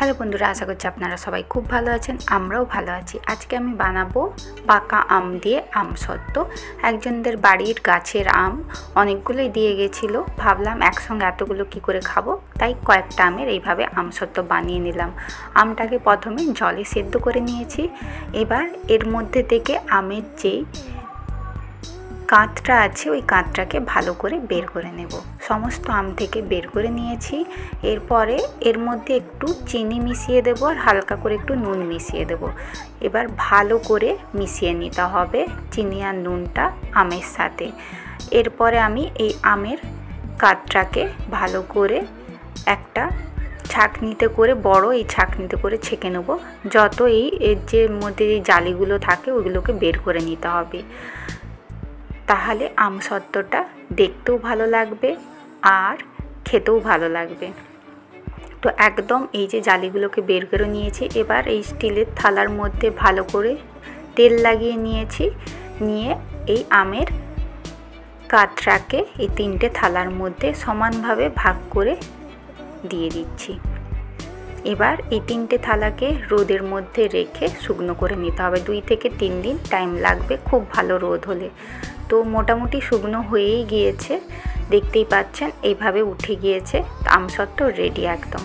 Hello বন্ধুরা, আশা করছি আপনারা সবাই খুব ভালো আছেন। আমরাও ভালো আছি। আজকে আমি বানাবো পাকা আম দিয়ে আমসত্ত্ব। একজনদের বাড়ির গাছের আম অনেকগুলোই দিয়ে গেছিলো, ভাবলাম একসঙ্গে এতগুলো কি করে খাবো, তাই কয়েকটা আমের এইভাবে আমসত্ত্ব বানিয়ে নিলাম। আমটাকে প্রথমে জলে সেদ্ধ করে নিয়েছি। এবার এর মধ্যে থেকে আমের যেই কাঁচটা আছে ওই কাঁচটাকে ভালো করে বের করে নেব। সমস্ত আম থেকে বের করে নিয়েছি। এরপরে এর মধ্যে একটু চিনি মিশিয়ে দেব আর হালকা করে একটু নুন মিশিয়ে দেব। এবার ভালো করে মিশিয়ে নিতে হবে চিনি আর নুনটা আমের সাথে। এরপরে আমি এই আমের কাঁচটাকে ভালো করে একটা ছাঁকনিতে করে, বড় এই ছাঁকনিতে করে ছেঁকে নেব। যত এর যে মধ্যে এই জালিগুলো থাকে ওইগুলোকে বের করে নিতে হবে, তাহলে আমসত্ত্বটা দেখতেও ভালো লাগবে আর খেতেও ভালো লাগবে। তো একদম এই যে জালিগুলোকে বের করে নিয়েছি। এবার এই স্টিলের থালার মধ্যে ভালো করে তেল লাগিয়ে নিয়েছি। নিয়ে এই আমের কাঠটাকে এই তিনটে থালার মধ্যে সমানভাবে ভাগ করে দিয়ে দিচ্ছি। এবার এই তিনটে থালাকে রোদের মধ্যে রেখে শুকনো করে নিতে হবে। 2 থেকে 3 দিন টাইম লাগবে, খুব ভালো রোদ হলে। তো মোটামুটি শুকনো হয়েই গিয়েছে, দেখতেই পাচ্ছেন এইভাবে উঠে গিয়েছে। আমসত্ত্ব রেডি একদম।